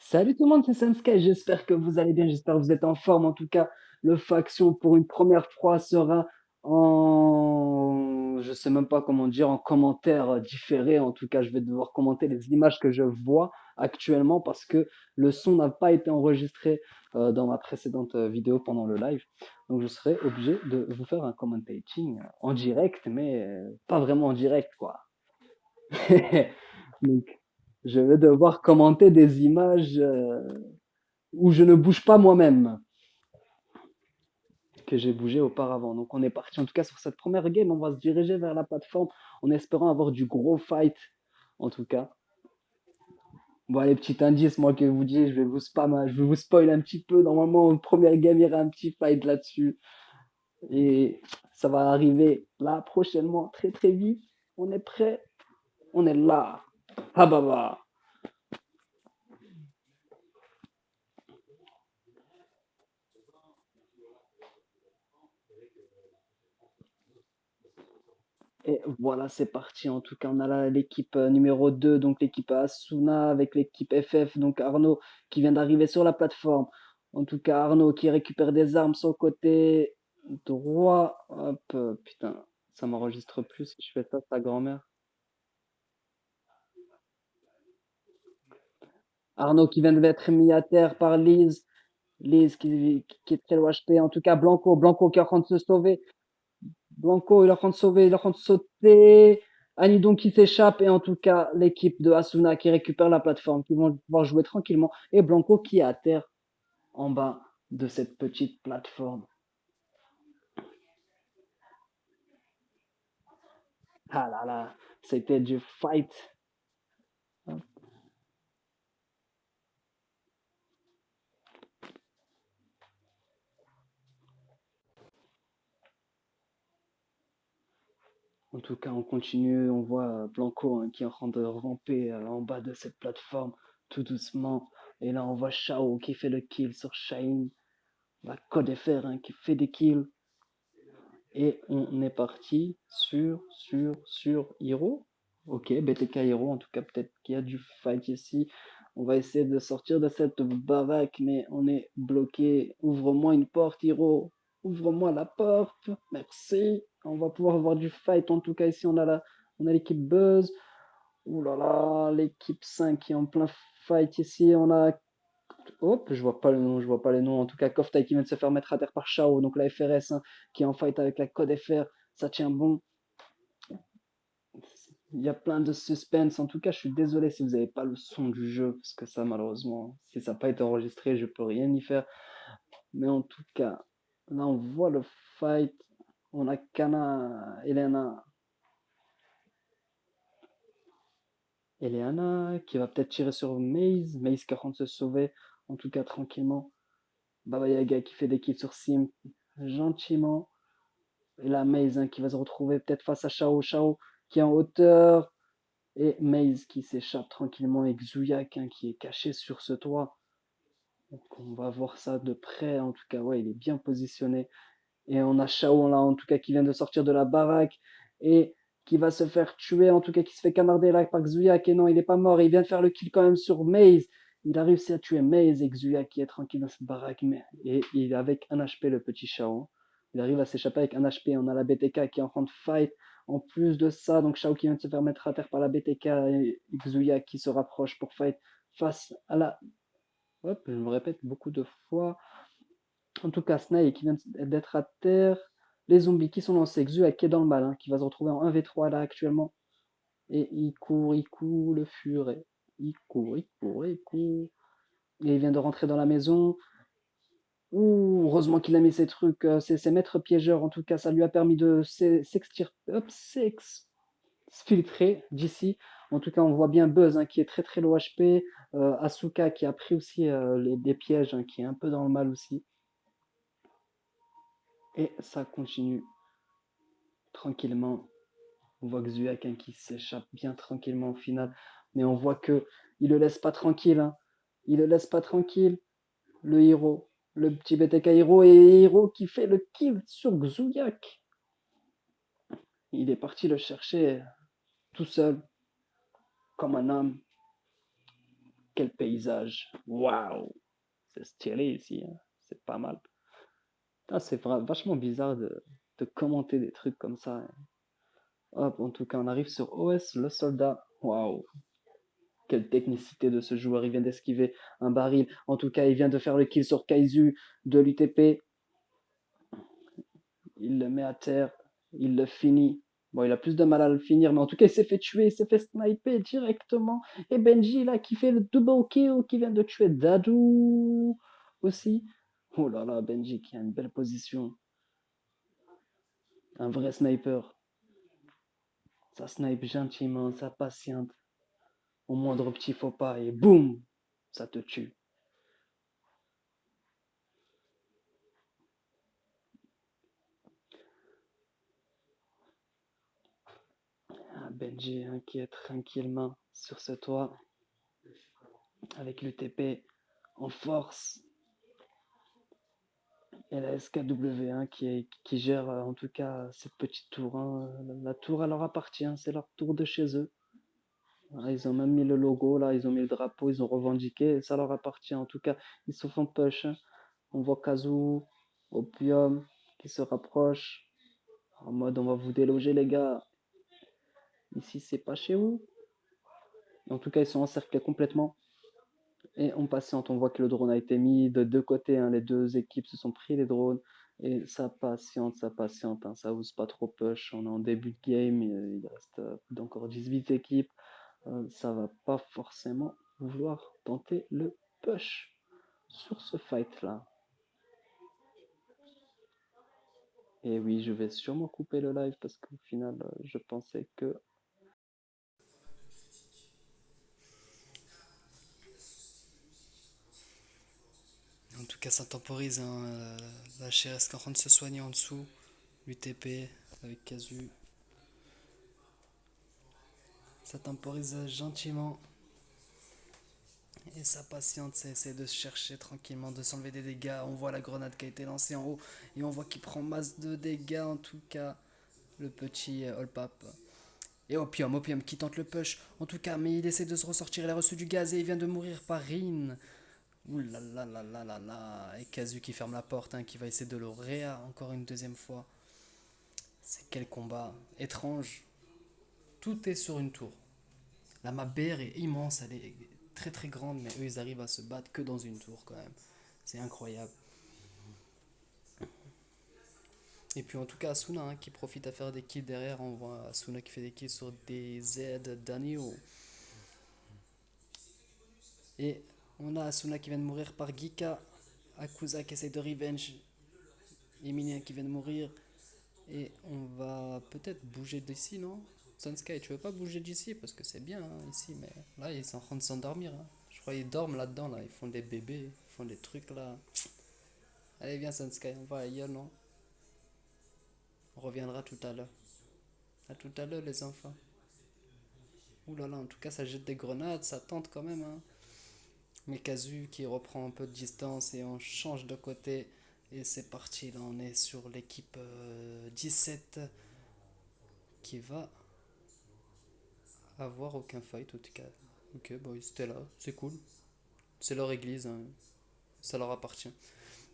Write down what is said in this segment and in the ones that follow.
Salut tout le monde, c'est Senskai, j'espère que vous allez bien, j'espère que vous êtes en forme. En tout cas, le faction pour une première fois sera je sais même pas comment dire, en commentaire différé. En tout cas, je vais devoir commenter les images que je vois actuellement parce que le son n'a pas été enregistré dans ma précédente vidéo pendant le live. Donc je serai obligé de vous faire un commentating en direct, mais pas vraiment en direct, quoi. Donc, je vais devoir commenter des images où je ne bouge pas moi-même, que j'ai bougé auparavant. Donc, on est parti en tout cas sur cette première game. On va se diriger vers la plateforme en espérant avoir du gros fight, en tout cas. Bon, les petits indices, moi que vous dis, je vais vous spam, je vais vous spoil un petit peu. Normalement, première game, il y aura un petit fight là-dessus. Et ça va arriver là prochainement, très très vite. On est prêt, on est là. Ah bah bah. Et voilà, c'est parti. En tout cas, on a là l'équipe numéro 2, donc l'équipe Asuna avec l'équipe FF, donc Arnaud qui vient d'arriver sur la plateforme. En tout cas, Arnaud qui récupère des armes sur le côté droit. Hop, putain, ça m'enregistre plus si je fais ça, ta grand-mère. Arnaud qui vient d'être mis à terre par Lise. Lise qui est très low HP. En tout cas, Blanco qui est en train de se sauver. Blanco, il est en train de sauver, il est en train de sauter. Anidon qui s'échappe et en tout cas l'équipe de Asuna qui récupère la plateforme, qui vont pouvoir jouer tranquillement. Et Blanco qui est à terre en bas de cette petite plateforme. Ah là là, c'était du fight. En tout cas, on continue, on voit Blanco hein, qui est en train de ramper en bas de cette plateforme tout doucement. Et là, on voit Shao qui fait le kill sur Shine. La Code FR hein, qui fait des kills. Et on est parti sur Hiro. Ok, BTK Hiro, en tout cas peut-être qu'il y a du fight ici. On va essayer de sortir de cette baraque, mais on est bloqué. Ouvre-moi une porte, Hiro. Ouvre-moi la porte. Merci. On va pouvoir avoir du fight. En tout cas, ici, on a l'équipe Buzz. Ouh là là, l'équipe 5 qui est en plein fight ici. On a Hop, je vois pas le nom, je vois pas les noms. En tout cas, Koftai qui vient de se faire mettre à terre par Shao, donc la FRS hein, qui est en fight avec la Code FR, ça tient bon. Il y a plein de suspense. En tout cas, je suis désolé si vous n'avez pas le son du jeu, parce que ça, malheureusement, si ça n'a pas été enregistré, je peux rien y faire. Mais en tout cas, là, on voit le fight. On a Kana, Eleana qui va peut-être tirer sur Maze. Maze qui est en train de se sauver, en tout cas tranquillement. Baba Yaga qui fait des kills sur Sim, gentiment. Et la Maze hein, qui va se retrouver peut-être face à Shao Shao qui est en hauteur. Et Maze qui s'échappe tranquillement avec Zouyak hein, qui est caché sur ce toit. Donc on va voir ça de près. En tout cas, ouais, il est bien positionné. Et on a Shao là, en tout cas, qui vient de sortir de la baraque et qui va se faire tuer. En tout cas, qui se fait canarder là par Zouyak. Et non, il n'est pas mort. Il vient de faire le kill quand même sur Maze. Il a réussi à tuer Maze et Xuya qui est tranquille dans cette baraque. Et il est avec un HP, le petit Shao. Il arrive à s'échapper avec un HP. On a la BTK qui est en train de fight. En plus de ça, donc Shao qui vient de se faire mettre à terre par la BTK et Xuya qui se rapproche pour fight face à la. Hop, je me répète beaucoup de fois. En tout cas, Snail qui vient d'être à terre. Les zombies qui sont lancés. Xuya qui est dans le mal, hein, qui va se retrouver en 1v3 là actuellement. Et il court, le furet. Il court, il court, il court. Et il vient de rentrer dans la maison. Ouh, heureusement qu'il a mis ses trucs, ses maîtres piégeurs. En tout cas, ça lui a permis de s'exfiltrer d'ici. En tout cas, on voit bien Buzz hein, qui est très très low HP. Asuka qui a pris aussi des pièges, hein, qui est un peu dans le mal aussi. Et ça continue tranquillement. On voit Xuyak hein, qui s'échappe bien tranquillement au final. Mais on voit que il le laisse pas tranquille. Hein. Il le laisse pas tranquille. Le héros, le petit BTK héros et héros qui fait le kill sur Xuyak. Il est parti le chercher tout seul, comme un homme. quel paysage. Waouh, c'est stylé ici, hein. C'est pas mal. Putain, c'est vachement bizarre de commenter des trucs comme ça, hein. Hop, en tout cas, on arrive sur OS, le soldat. Waouh, quelle technicité de ce joueur. Il vient d'esquiver un baril. En tout cas, il vient de faire le kill sur Kaizu de l'UTP. Il le met à terre. Il le finit. Bon, il a plus de mal à le finir, mais en tout cas, il s'est fait tuer. Il s'est fait sniper directement. Et Benji, là, qui fait le double kill, qui vient de tuer Dadou aussi. Oh là là, Benji qui a une belle position. Un vrai sniper. Ça snipe gentiment, ça patiente. Au moindre petit faux pas et boum, ça te tue. Ah, Benji hein, qui est tranquillement sur ce toit avec l'UTP en force et la SKW qui gère en tout cas cette petite tour, hein. La tour elle leur appartient, c'est leur tour de chez eux. Ah, ils ont même mis le logo là, ils ont mis le drapeau, ils ont revendiqué, et ça leur appartient. En tout cas, ils se font push, hein. On voit Kazu, Opium qui se rapproche en mode on va vous déloger les gars. Ici c'est pas chez vous. En tout cas, ils sont encerclés complètement. Et on patiente, on voit que le drone a été mis de deux côtés, hein. Les deux équipes se sont pris les drones. Et ça patiente, hein. Ça ose pas trop push. On est en début de game, il reste encore 18 équipes. Ça va pas forcément vouloir tenter le push sur ce fight-là. Et oui, je vais sûrement couper le live parce qu'au final, je pensais que... En tout cas, ça temporise, hein, la HRS qui est en train de se soigner en dessous. L'UTP avec Casu. Ça temporise gentiment. Et ça patiente, ça essaie de se chercher tranquillement, de s'enlever des dégâts. On voit la grenade qui a été lancée en haut. Et on voit qu'il prend masse de dégâts en tout cas. Le petit Olpap. Et Opium qui tente le push. En tout cas, mais il essaie de se ressortir. Il a reçu du gaz et il vient de mourir par Rin. Ouh là là là là là là. Et Kazu qui ferme la porte, hein, qui va essayer de le réa encore une deuxième fois. C'est quel combat étrange. Tout est sur une tour. La map BR est immense, elle est très très grande, mais eux ils arrivent à se battre que dans une tour quand même. C'est incroyable. Et puis en tout cas Asuna hein, qui profite à faire des kills derrière, on voit Asuna qui fait des kills sur des Z Danio. Et on a Asuna qui vient de mourir par Gika, Akusa qui essaie de revenge, Emilia qui vient de mourir. Et on va peut-être bouger d'ici, non? Sunsky, tu veux pas bouger d'ici? Parce que c'est bien hein, ici, mais là ils sont en train de s'endormir, hein. Je crois qu'ils dorment là-dedans, là. Ils font des bébés, ils font des trucs là. Allez, viens Sunsky, on va ailleurs, non? On reviendra tout à l'heure. À tout à l'heure, les enfants. Ouh là là, en tout cas, ça jette des grenades, ça tente quand même, hein. Mais Kazu qui reprend un peu de distance et on change de côté. Et c'est parti, là on est sur l'équipe 17 qui va avoir aucun fight en tout cas. Ok, bon, ils étaient là, c'est cool. C'est leur église, hein, ça leur appartient.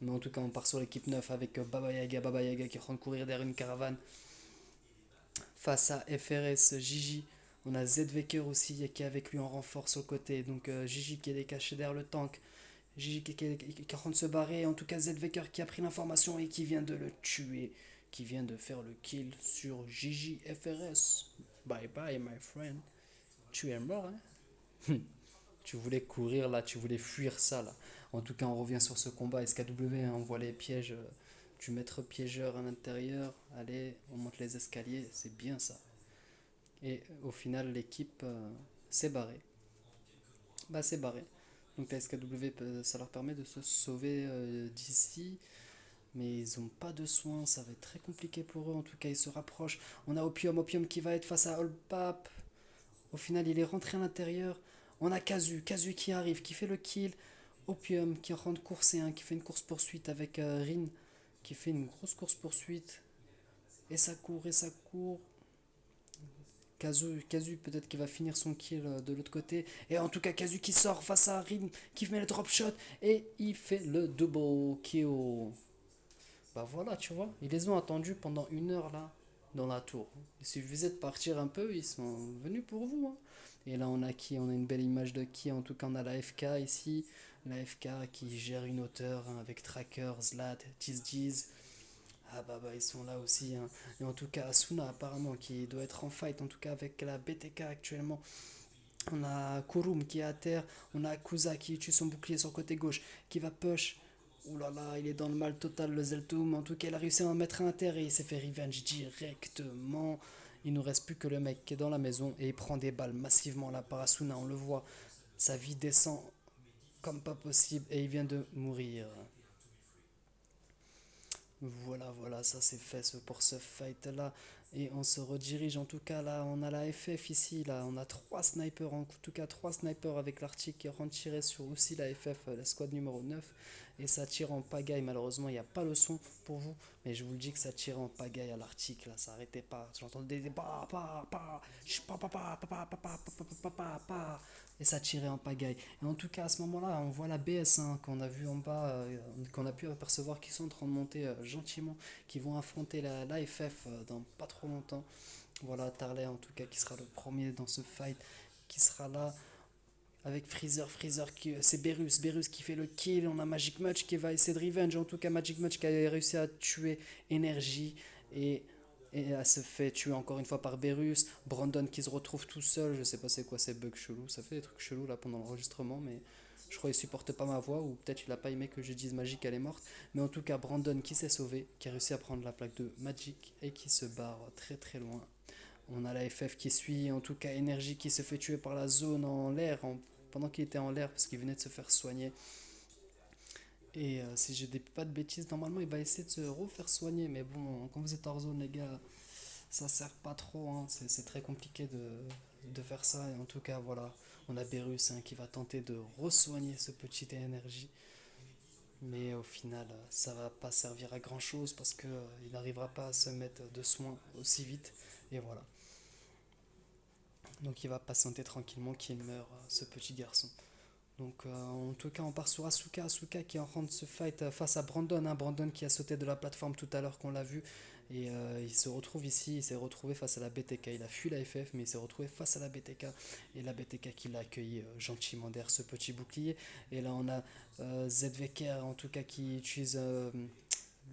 Mais en tout cas, on part sur l'équipe 9 avec Baba Yaga qui est en train de courir derrière une caravane. Face à FRS, Gigi, on a Zedweker aussi qui est avec lui en renfort sur le côté. Donc Gigi qui est caché derrière le tank. Gigi qui est en train de se barrer. En tout cas, Zedweker qui a pris l'information et qui vient de le tuer. Qui vient de faire le kill sur Gigi FRS. Bye bye, my friend. Tu es mort, hein? Tu voulais courir là, tu voulais fuir ça là. En tout cas, on revient sur ce combat SKW, hein, on voit les pièges du maître piégeur à l'intérieur. Allez, on monte les escaliers, c'est bien ça. Et au final, l'équipe s'est barrée. Bah, c'est barré. Donc la SKW, ça leur permet de se sauver d'ici. Mais ils n'ont pas de soins, ça va être très compliqué pour eux. En tout cas, ils se rapprochent. On a Opium qui va être face à Olpap. Au final, il est rentré à l'intérieur. On a Kazu qui arrive, qui fait le kill. Opium qui est en train de courser, hein, qui fait une course-poursuite avec Rin, qui fait une grosse course-poursuite. Et ça court, et ça court. Kazu peut-être qu'il va finir son kill de l'autre côté. Et en tout cas, Kazu qui sort face à Rin, qui met le drop shot et il fait le double kill. Bah voilà, tu vois, ils les ont attendus pendant 1 heure là, dans la tour. Il suffisait de partir un peu, ils sont venus pour vous, hein. Et là, on a qui? On a une belle image de qui? En tout cas, on a la FK ici. La FK qui gère une hauteur hein, avec Tracker, Zlat, Tizdiz. Ah bah ils sont là aussi, hein. Et en tout cas, Asuna apparemment qui doit être en fight, en tout cas avec la BTK actuellement. On a Kurum qui est à terre, on a Kuza qui tue son bouclier sur le côté gauche, qui va push. Ouh là là, il est dans le mal total le Zeltum. En tout cas, il a réussi à en mettre un à terre et il s'est fait revenge directement. Il nous reste plus que le mec qui est dans la maison et il prend des balles massivement là par Asuna, on le voit. Sa vie descend comme pas possible et il vient de mourir. Voilà, ça c'est fait pour ce fight là. Et on se redirige en tout cas là, on a la FF ici, là, on a 3 snipers, en tout cas 3 snipers avec l'Arctique qui rentre tirer sur aussi la FF, la squad numéro 9. Et ça tire en pagaille, malheureusement il n'y a pas le son pour vous, mais je vous le dis que ça tire en pagaille à l'Arctique, là, ça arrêtait pas. J'entendais des et ça tirait en pagaille. Et en tout cas, à ce moment-là, on voit la BS hein, qu'on a vu en bas, qu'on a pu apercevoir qui sont en train de monter gentiment, qui vont affronter l'AFF dans pas trop longtemps. Voilà, Tarley en tout cas qui sera le premier dans ce fight, qui sera là avec Freezer qui c'est Berus qui fait le kill. On a Magic Much qui va essayer de revenge. En tout cas, Magic Much qui a réussi à tuer Energy et elle se fait tuer encore une fois par Berus. Brandon qui se retrouve tout seul. Je sais pas c'est quoi ces bugs chelous. Ça fait des trucs chelous là pendant l'enregistrement, mais je crois qu'il supporte pas ma voix ou peut-être il a pas aimé que je dise Magic elle est morte. Mais en tout cas, Brandon qui s'est sauvé, qui a réussi à prendre la plaque de Magic et qui se barre très très loin. On a la FF qui suit, en tout cas Energy qui se fait tuer par la zone en l'air pendant qu'il était en l'air parce qu'il venait de se faire soigner. Et si je dis pas de bêtises, normalement il va essayer de se refaire soigner. Mais bon, quand vous êtes hors zone, les gars, ça sert pas trop, hein. C'est très compliqué de faire ça. Et en tout cas, voilà, on a Berus hein, qui va tenter de re-soigner ce petit énergie. Mais au final, ça va pas servir à grand chose parce que il n'arrivera pas à se mettre de soins aussi vite. Et voilà. Donc il va patienter tranquillement qu'il meure, ce petit garçon. Donc en tout cas, on part sur Asuka. Asuka qui est en train de se fight face à Brandon. Hein. Brandon qui a sauté de la plateforme tout à l'heure qu'on l'a vu. Et il se retrouve ici, il s'est retrouvé face à la BTK. Il a fui la FF, mais il s'est retrouvé face à la BTK. Et la BTK qui l'a accueilli gentiment derrière ce petit bouclier. Et là, on a ZVK en tout cas qui utilise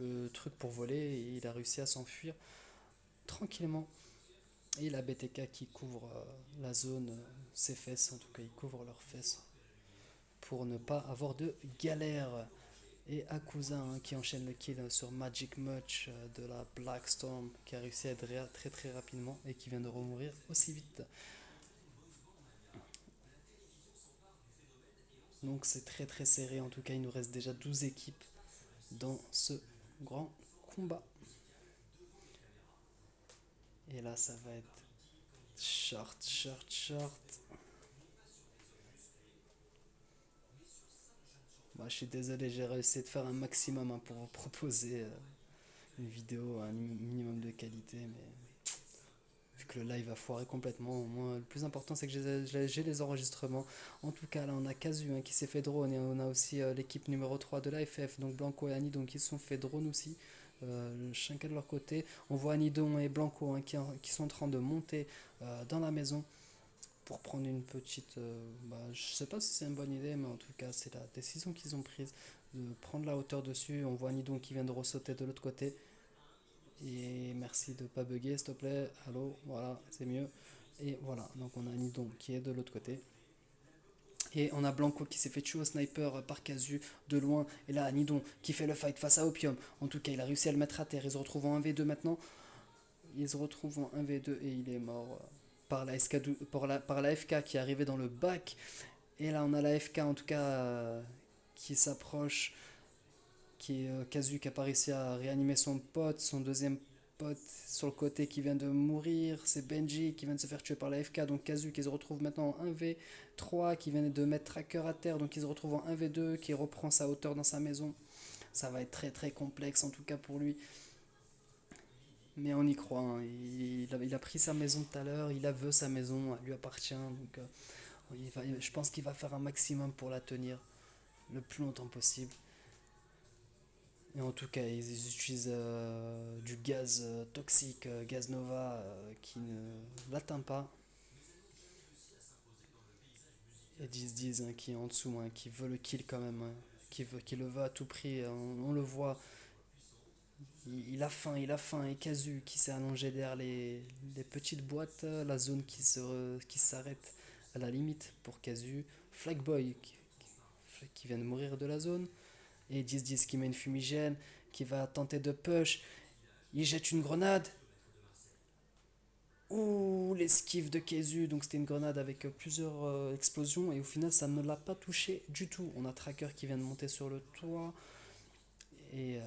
le truc pour voler. Et il a réussi à s'enfuir tranquillement. Et la BTK qui couvre la zone, ses fesses, en tout cas, ils couvrent leurs fesses pour ne pas avoir de galère. Et Akusa hein, qui enchaîne le kill sur Magic Much de la Black Storm qui a réussi à être très très rapidement et qui vient de remourir aussi vite. Donc c'est très très serré, en tout cas il nous reste déjà 12 équipes dans ce grand combat. Et là ça va être short. Bah, je suis désolé, j'ai réussi de faire un maximum hein, pour vous proposer une vidéo à un minimum de qualité, mais vu que le live a foiré complètement, au moins le plus important c'est que j'ai les enregistrements. En tout cas, là on a Kazu hein, qui s'est fait drone et on a aussi l'équipe numéro 3 de l'AFF, donc Blanco et Annie, donc ils se sont fait drone aussi. Chacun de leur côté. On voit Anidon et Blanco hein, qui sont en train de monter dans la maison pour prendre une petite. Je sais pas si c'est une bonne idée, mais en tout cas, c'est la décision qu'ils ont prise de prendre la hauteur dessus. On voit Anidon qui vient de ressauter de l'autre côté. Et merci de pas bugger, s'il te plaît. Allô, voilà, c'est mieux. Et voilà, donc on a Nidon qui est de l'autre côté. Et on a Blanco qui s'est fait tuer au sniper par Casu de loin. Et là, Nidon qui fait le fight face à Opium. En tout cas, il a réussi à le mettre à terre. Ils se retrouvent en 1v2 maintenant. Ils se retrouvent en 1v2 et il est mort par la, par la FK qui est arrivée dans le bac. Et là, on a la FK en tout cas qui s'approche, qui est Kazu qui a pas réussi à réanimer son pote, son deuxième pote sur le côté qui vient de mourir, c'est Benji qui vient de se faire tuer par la FK, donc Kazu qui se retrouve maintenant en 1v3, qui vient de mettre Tracker à terre, donc il se retrouve en 1v2, qui reprend sa hauteur dans sa maison. Ça va être très très complexe en tout cas pour lui. Mais on y croit, hein. Il a pris sa maison tout à l'heure, il a veut sa maison, elle lui appartient. Donc je pense qu'il va faire un maximum pour la tenir le plus longtemps possible. Et en tout cas, ils utilisent du gaz toxique, gaz Nova, qui ne l'atteint pas. Et 10-10 hein, qui est en dessous, hein, qui veut le kill quand même, hein, qui le veut à tout prix. On le voit, il a faim, il a faim. Et Kazu qui s'est allongé derrière les petites boîtes, la zone qui s'arrête à la limite pour Kazu. Flagboy qui vient de mourir de la zone. Et 10-10 qui met une fumigène, qui va tenter de push. Il jette une grenade. Ouh, l'esquive de Kezu, donc c'était une grenade avec plusieurs explosions et au final ça ne l'a pas touché du tout. On a Tracker qui vient de monter sur le toit et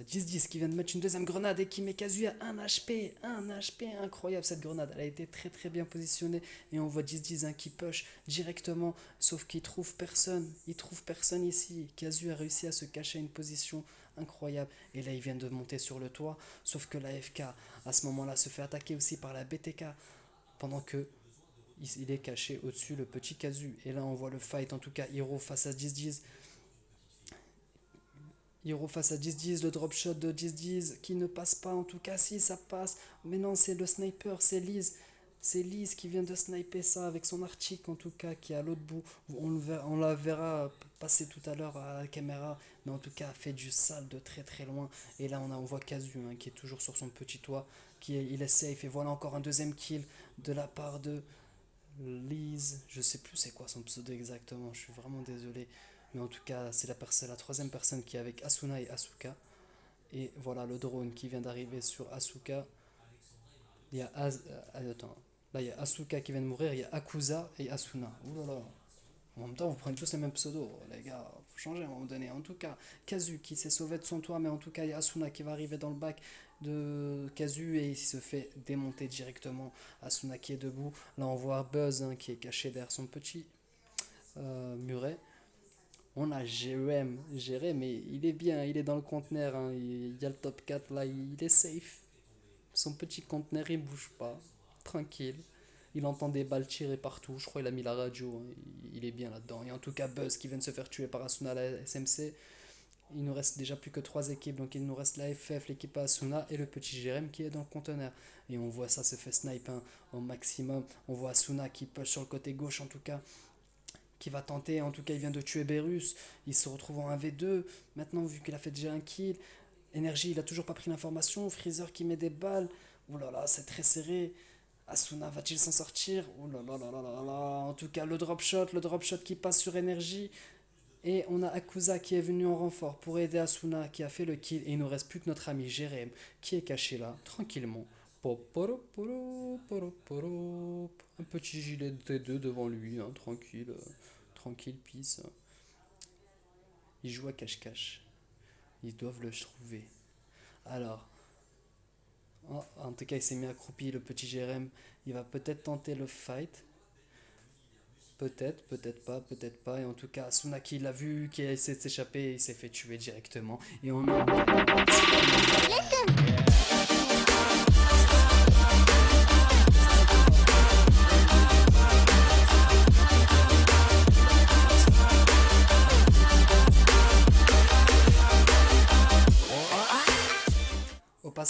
10-10 qui vient de mettre une deuxième grenade et qui met Kazu à 1 HP, incroyable cette grenade, elle a été très très bien positionnée et on voit 10-10 hein, qui push directement sauf il trouve personne ici. Kazu a réussi à se cacher à une position incroyable et là ils viennent de monter sur le toit sauf que la FK à ce moment là se fait attaquer aussi par la BTK pendant que il est caché au-dessus le petit Kazu et là on voit le fight en tout cas Hiro face à 10-10. Hiro face à 10-10, le drop shot de 10-10 qui ne passe pas, en tout cas si ça passe, mais non c'est le sniper, c'est Liz qui vient de sniper ça avec son artic en tout cas qui est à l'autre bout, on la verra passer tout à l'heure à la caméra, mais en tout cas fait du sale de très très loin, et là on voit Kazu hein, qui est toujours sur son petit toit, il est safe, et voilà encore un deuxième kill de la part de Liz, je sais plus c'est quoi son pseudo exactement, je suis vraiment désolé. Mais en tout cas, c'est la troisième personne qui est avec Asuna et Asuka. Et voilà le drone qui vient d'arriver sur Asuka. Il y a attends. Là, il y a Asuka qui vient de mourir. Il y a Akusa et Asuna. Ouh là là. En même temps, vous prenez tous les mêmes pseudos, les gars. Faut changer à un moment donné. En tout cas, Kazu qui s'est sauvé de son toit. Mais en tout cas, il y a Asuna qui va arriver dans le bac de Kazu et il se fait démonter directement. Asuna qui est debout. Là, on voit Buzz hein, qui est caché derrière son petit muret. On a Jérém, mais il est bien, il est dans le conteneur, hein, il y a le top 4 là, il est safe. Son petit conteneur, il bouge pas, tranquille. Il entend des balles tirer partout, je crois qu'il a mis la radio, hein, il est bien là-dedans. Et en tout cas, Buzz qui vient de se faire tuer par Asuna à la SMC. Il nous reste déjà plus que 3 équipes, donc il nous reste la FF, l'équipe Asuna et le petit Jérém qui est dans le conteneur. Et on voit ça se fait snipe hein, au maximum. On voit Asuna qui push sur le côté gauche en tout cas qui va tenter, en tout cas il vient de tuer Berus, il se retrouve en 1v2, maintenant vu qu'il a fait déjà un kill, Energy il a toujours pas pris l'information, Freezer qui met des balles, oulala c'est très serré, Asuna va-t-il s'en sortir, oulala, en tout cas le drop shot qui passe sur Energy, et on a Akusa qui est venu en renfort pour aider Asuna qui a fait le kill, et il ne nous reste plus que notre ami Jérém qui est caché là, tranquillement. Un petit gilet de T2 devant lui, hein, tranquille, tranquille, peace. Il joue à cache-cache. Ils doivent le trouver. Alors, en tout cas, il s'est mis accroupi, le petit Jérém. Il va peut-être tenter le fight. Peut-être, peut-être pas, peut-être pas. Et en tout cas, Sunaki l'a vu, qui a essayé de s'échapper, il s'est fait tuer directement. Et on a